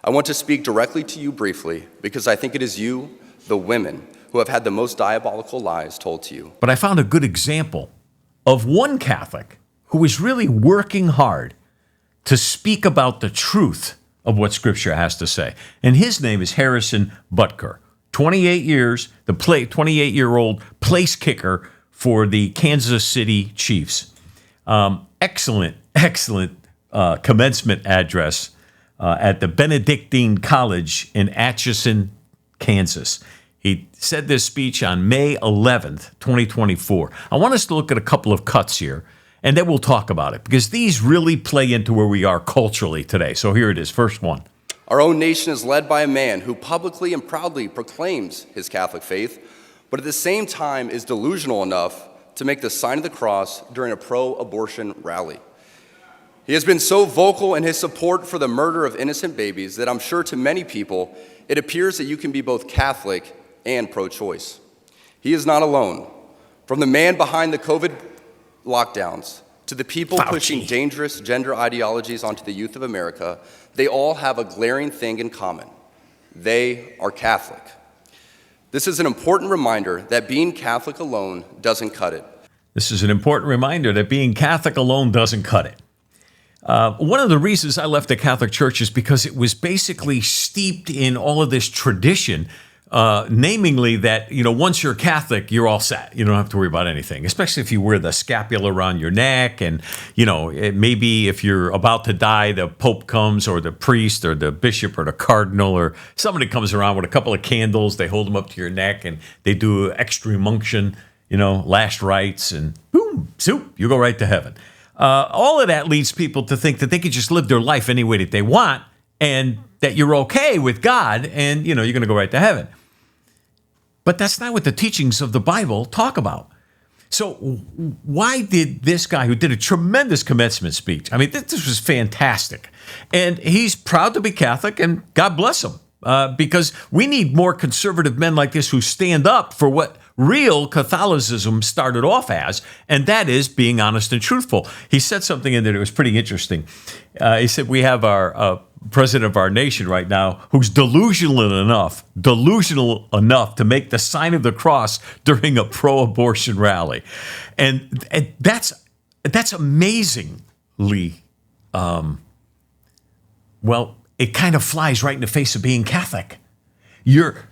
I want to speak directly to you briefly because I think it is you, the women, who have had the most diabolical lies told to you. But I found a good example of one Catholic who is really working hard to speak about the truth of what Scripture has to say. And his name is Harrison Butker. 28 years, the 28-year-old place kicker for the Kansas City Chiefs. Excellent commencement address at the Benedictine College in Atchison, Kansas. He said this speech on May 11th, 2024. I want us to look at a couple of cuts here, and then we'll talk about it, because these really play into where we are culturally today. So here it is, first one. Our own nation is led by a man who publicly and proudly proclaims his Catholic faith, but at the same time is delusional enough to make the sign of the cross during a pro-abortion rally. He has been so vocal in his support for the murder of innocent babies that I'm sure to many people, it appears that you can be both Catholic and pro-choice. He is not alone. From the man behind the COVID lockdowns to the people pushing dangerous gender ideologies onto the youth of America, they all have a glaring thing in common. They are Catholic. This is an important reminder that being Catholic alone doesn't cut it. This is an important reminder that being Catholic alone doesn't cut it. One of the reasons I left the Catholic Church is because it was basically steeped in all of this tradition, namely that, once you're Catholic, you're all set. You don't have to worry about anything, especially if you wear the scapula around your neck. And, maybe if you're about to die, the Pope comes or the priest or the bishop or the cardinal or somebody comes around with a couple of candles. They hold them up to your neck and they do extreme unction, last rites, and boom, soup, you go right to heaven. All of that leads people to think that they can just live their life any way that they want and that you're okay with God and, you're going to go right to heaven. But that's not what the teachings of the Bible talk about. So why did this guy, who did a tremendous commencement speech, this was fantastic, and he's proud to be Catholic, and God bless him, because we need more conservative men like this who stand up for what real Catholicism started off as, and that is being honest and truthful. He said something in there that was pretty interesting. He said, we have our president of our nation right now who's delusional enough to make the sign of the cross during a pro-abortion rally. And that's amazingly, it kind of flies right in the face of being Catholic. You're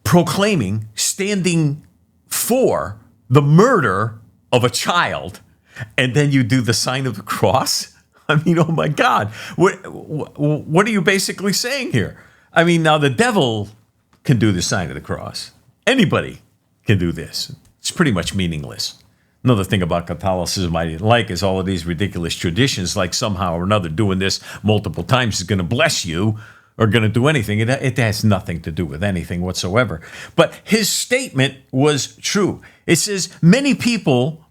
proclaiming, standing for the murder of a child, and then you do the sign of the cross? Oh my God. What are you basically saying here? Now the devil can do the sign of the cross. Anybody can do this. It's pretty much meaningless. Another thing about Catholicism I didn't like is all of these ridiculous traditions, like somehow or another doing this multiple times is going to bless you or going to do anything. It has nothing to do with anything whatsoever. But his statement was true. It says many people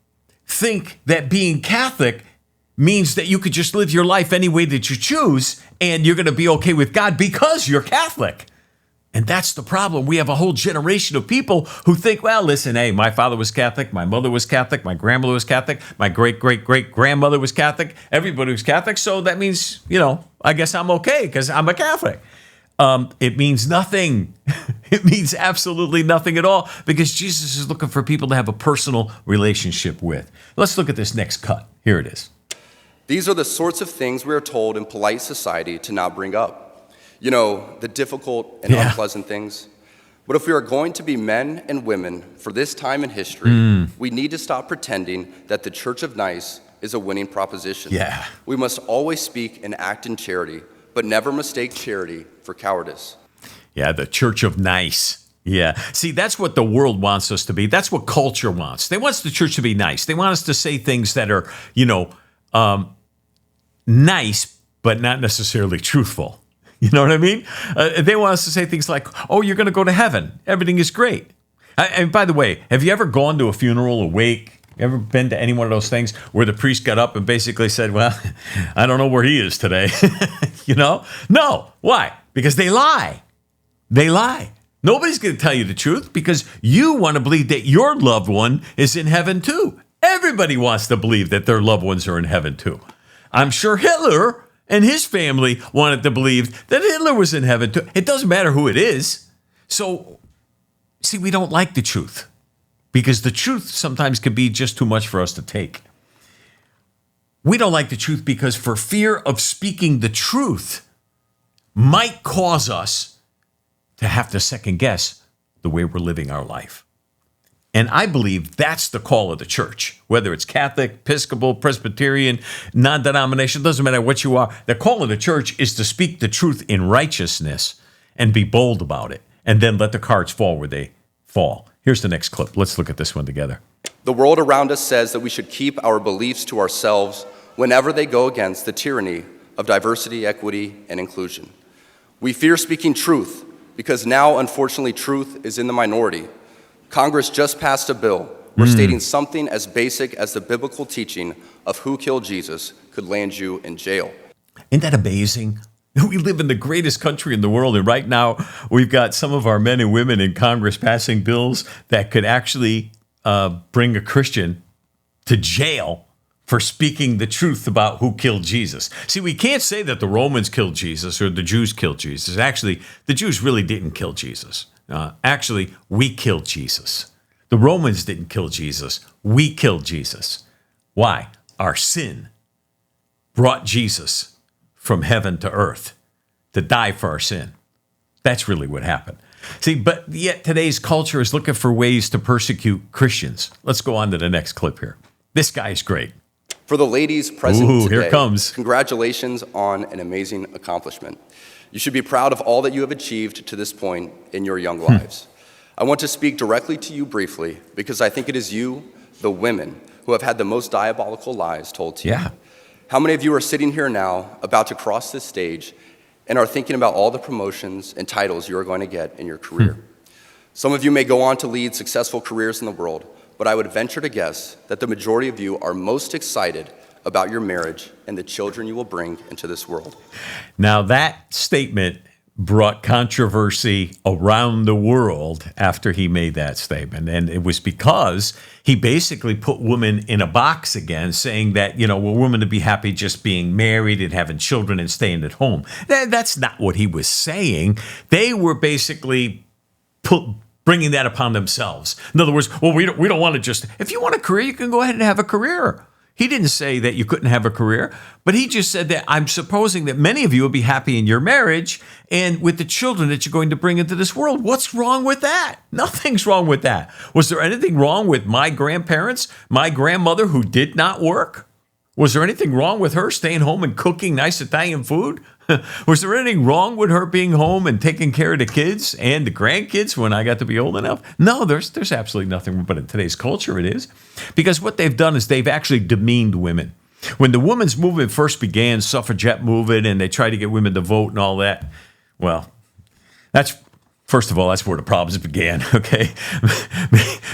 think that being Catholic means that you could just live your life any way that you choose and you're going to be okay with God because you're Catholic. And that's the problem. We have a whole generation of people who think, well, listen, hey, my father was Catholic, my mother was Catholic, my grandmother was Catholic, my great-great-great-grandmother was Catholic, everybody was Catholic, so that means, I guess I'm okay because I'm a Catholic. It means nothing. It means absolutely nothing at all, because Jesus is looking for people to have a personal relationship with. Let's look at this next cut. Here it is. These are the sorts of things we are told in polite society to not bring up. The difficult and unpleasant things. But if we are going to be men and women for this time in history, we need to stop pretending that the Church of Nice is a winning proposition. Yeah. We must always speak and act in charity, but never mistake charity for cowardice. Yeah, the Church of Nice. Yeah. See, that's what the world wants us to be. That's what culture wants. They want the church to be nice. They want us to say things that are, nice, but not necessarily truthful. You know what I mean? They want us to say things like, oh, you're going to go to heaven. Everything is great. And by the way, have you ever gone to a funeral, a wake? Ever been to any one of those things where the priest got up and basically said, well, I don't know where he is today? No. Why? Because they lie. They lie. Nobody's going to tell you the truth because you want to believe that your loved one is in heaven too. Everybody wants to believe that their loved ones are in heaven too. I'm sure Hitler And his family wanted to believe that Hitler was in heaven too. It doesn't matter who it is. So, see, we don't like the truth because the truth sometimes can be just too much for us to take. We don't like the truth because for fear of speaking the truth might cause us to have to second guess the way we're living our life. And I believe that's the call of the church, whether it's Catholic, Episcopal, Presbyterian, non-denomination, doesn't matter what you are. The call of the church is to speak the truth in righteousness and be bold about it, and then let the cards fall where they fall. Here's the next clip. Let's look at this one together. The world around us says that we should keep our beliefs to ourselves whenever they go against the tyranny of diversity, equity, and inclusion. We fear speaking truth because now, unfortunately, truth is in the minority. Congress just passed a bill where stating something as basic as the biblical teaching of who killed Jesus could land you in jail. Isn't that amazing? We live in the greatest country in the world, and right now we've got some of our men and women in Congress passing bills that could actually bring a Christian to jail for speaking the truth about who killed Jesus. See, we can't say that the Romans killed Jesus or the Jews killed Jesus. Actually, the Jews really didn't kill Jesus. Actually, we killed Jesus. The Romans didn't kill Jesus. We killed Jesus. Why? Our sin brought Jesus from heaven to earth to die for our sin. That's really what happened. See, but yet today's culture is looking for ways to persecute Christians. Let's go on to the next clip here. This guy's great. For the ladies present today, here it comes. Congratulations on an amazing accomplishment. You should be proud of all that you have achieved to this point in your young lives. I want to speak directly to you briefly because I think it is you, the women, who have had the most diabolical lies told to you. Yeah. How many of you are sitting here now about to cross this stage and are thinking about all the promotions and titles you are going to get in your career? Some of you may go on to lead successful careers in the world, but I would venture to guess that the majority of you are most excited about your marriage and the children you will bring into this world. Now, that statement brought controversy around the world after he made that statement. And it was because he basically put women in a box again, saying that, we're women to be happy just being married and having children and staying at home. That's not what he was saying. They were basically bringing that upon themselves. In other words, well, we don't want to just, if you want a career, you can go ahead and have a career. He didn't say that you couldn't have a career, but he just said that I'm supposing that many of you will be happy in your marriage and with the children that you're going to bring into this world. What's wrong with that? Nothing's wrong with that. Was there anything wrong with my grandparents, my grandmother who did not work? Was there anything wrong with her staying home and cooking nice Italian food? Was there anything wrong with her being home and taking care of the kids and the grandkids when I got to be old enough? No, there's absolutely nothing. But in today's culture, it is. Because what they've done is they've actually demeaned women. When the women's movement first began, suffragette movement, and they tried to get women to vote and all that, well, first of all, that's where the problems began, okay?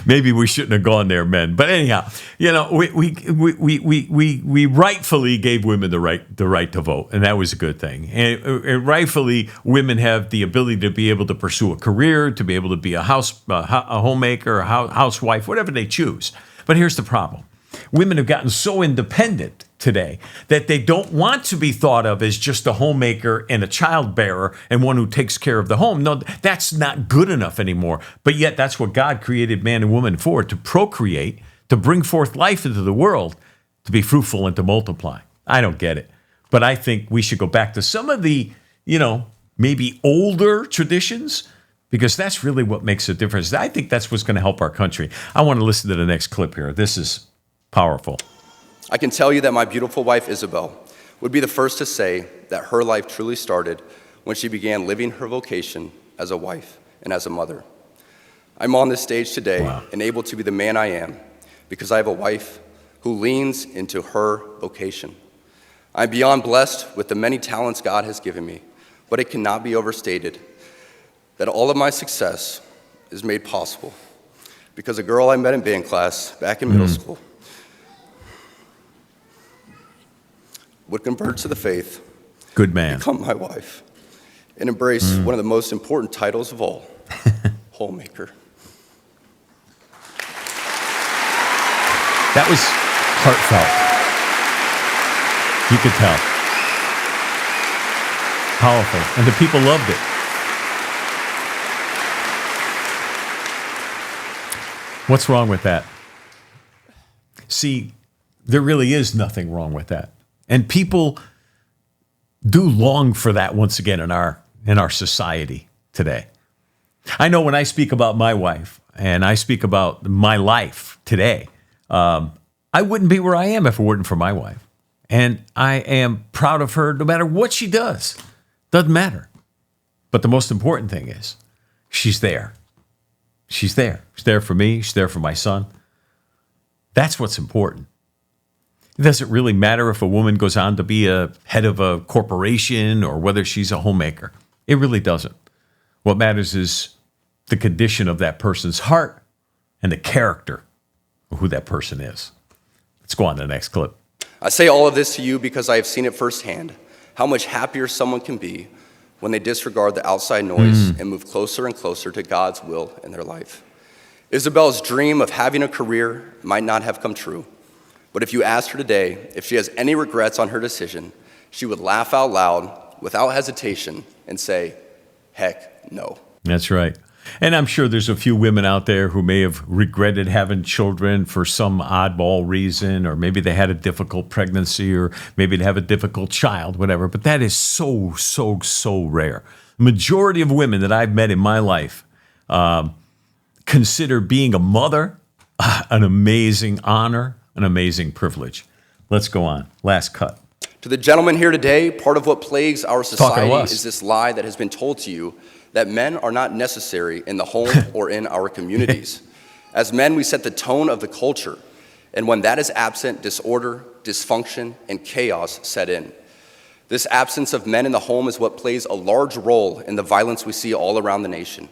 Maybe we shouldn't have gone there, men. But anyhow, we rightfully gave women the right to vote, and that was a good thing. And rightfully, women have the ability to be able to pursue a career, to be able to be a homemaker, a housewife, whatever they choose. But here's the problem. Women have gotten so independent today that they don't want to be thought of as just a homemaker and a childbearer and one who takes care of the home. No, that's not good enough anymore. But yet that's what God created man and woman for, to procreate, to bring forth life into the world, to be fruitful and to multiply. I don't get it. But I think we should go back to some of the, maybe older traditions, because that's really what makes a difference. I think that's what's going to help our country. I want to listen to the next clip here. This is powerful. I can tell you that my beautiful wife, Isabel, would be the first to say that her life truly started when she began living her vocation as a wife and as a mother. I'm on this stage today and able to be the man I am because I have a wife who leans into her vocation. I'm beyond blessed with the many talents God has given me, but it cannot be overstated that all of my success is made possible because a girl I met in band class back in middle school would convert to the faith, good man, become my wife, and embrace one of the most important titles of all, homemaker. That was heartfelt. You could tell. Powerful. And the people loved it. What's wrong with that? See, there really is nothing wrong with that. And people do long for that once again in our society today. I know when I speak about my wife and I speak about my life today, I wouldn't be where I am if it weren't for my wife. And I am proud of her no matter what she does. Doesn't matter. But the most important thing is she's there. She's there. She's there for me. She's there for my son. That's what's important. It doesn't really matter if a woman goes on to be a head of a corporation or whether she's a homemaker. It really doesn't. What matters is the condition of that person's heart and the character of who that person is. Let's go on to the next clip. I say all of this to you because I have seen it firsthand, how much happier someone can be when they disregard the outside noise and move closer and closer to God's will in their life. Isabel's dream of having a career might not have come true, but if you asked her today if she has any regrets on her decision, she would laugh out loud without hesitation and say, heck no. That's right. And I'm sure there's a few women out there who may have regretted having children for some oddball reason, or maybe they had a difficult pregnancy, or maybe they have a difficult child, whatever. But that is so, so, so rare. The majority of women that I've met in my life consider being a mother an amazing honor, an amazing privilege. Let's go on. Last cut. To the gentleman here today, part of what plagues our society us. is this lie that has been told to you that men are not necessary in the home or in our communities. As men, we set the tone of the culture, and when that is absent, disorder, dysfunction, and chaos set in. This absence of men in the home is what plays a large role in the violence we see all around the nation.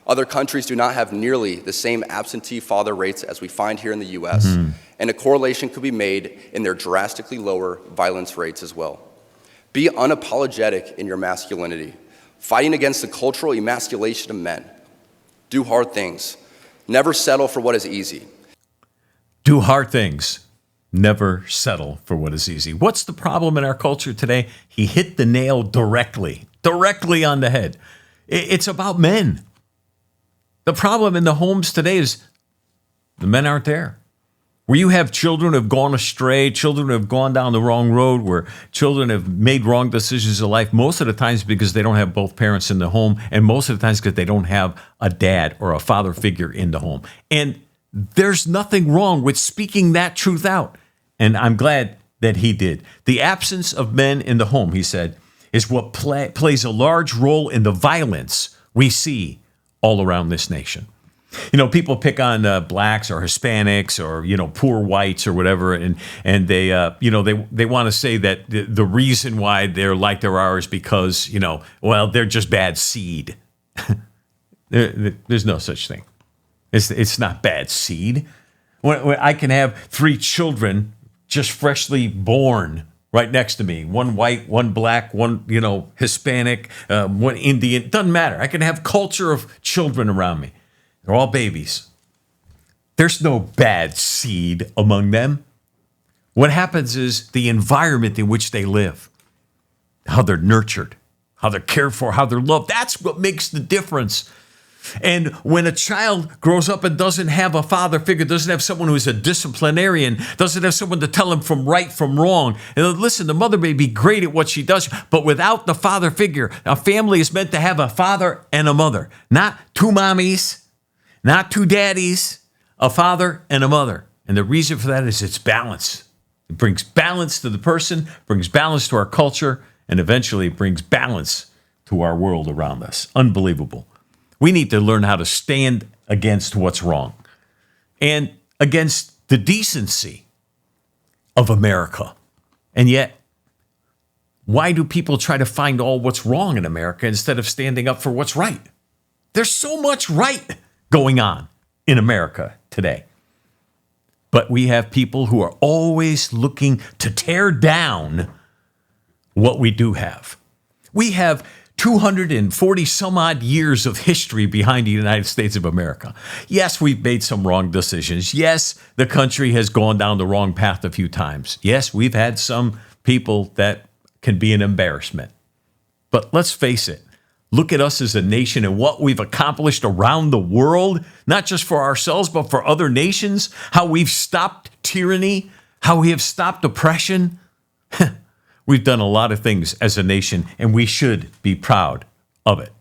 Other countries do not have nearly the same absentee father rates as we find here in the U.S., and a correlation could be made in their drastically lower violence rates as well. Be unapologetic in your masculinity, fighting against the cultural emasculation of men. Do hard things. Never settle for what is easy. Do hard things. Never settle for what is easy. What's the problem in our culture today? He hit the nail directly on the head. It's about men. The problem in the homes today is the men aren't there. Where you have children who have gone astray, children who have gone down the wrong road, where children have made wrong decisions in life, most of the times because they don't have both parents in the home, and most of the times because they don't have a dad or a father figure in the home. And there's nothing wrong with speaking that truth out. And I'm glad that he did. The absence of men in the home, he said, is what plays a large role in the violence we see all around this nation. You know, people pick on blacks or Hispanics or, you know, poor whites or whatever, and they, they want to say that the reason why they're like they are is because, they're just bad seed. There's no such thing. It's not bad seed. When I can have 3 children just freshly born right next to me, one white, one black, one, Hispanic, one Indian, doesn't matter. I can have culture of children around me. They're all babies. There's no bad seed among them. What happens is the environment in which they live, how they're nurtured, how they're cared for, how they're loved. That's what makes the difference. And when a child grows up and doesn't have a father figure, doesn't have someone who is a disciplinarian, doesn't have someone to tell him from right from wrong. And listen, the mother may be great at what she does, but without the father figure, a family is meant to have a father and a mother, not 2 mommies, not 2 daddies, a father and a mother. And the reason for that is it's balance. It brings balance to the person, brings balance to our culture, and eventually brings balance to our world around us. Unbelievable. We need to learn how to stand against what's wrong and against the decency of America. And yet, why do people try to find all what's wrong in America instead of standing up for what's right? There's so much right going on in America today. But we have people who are always looking to tear down what we do have. We have 240 some odd years of history behind the United States of America. Yes, we've made some wrong decisions. Yes, the country has gone down the wrong path a few times. Yes, we've had some people that can be an embarrassment. But let's face it, look at us as a nation and what we've accomplished around the world, not just for ourselves, but for other nations, how we've stopped tyranny, how we have stopped oppression. We've done a lot of things as a nation, and we should be proud of it.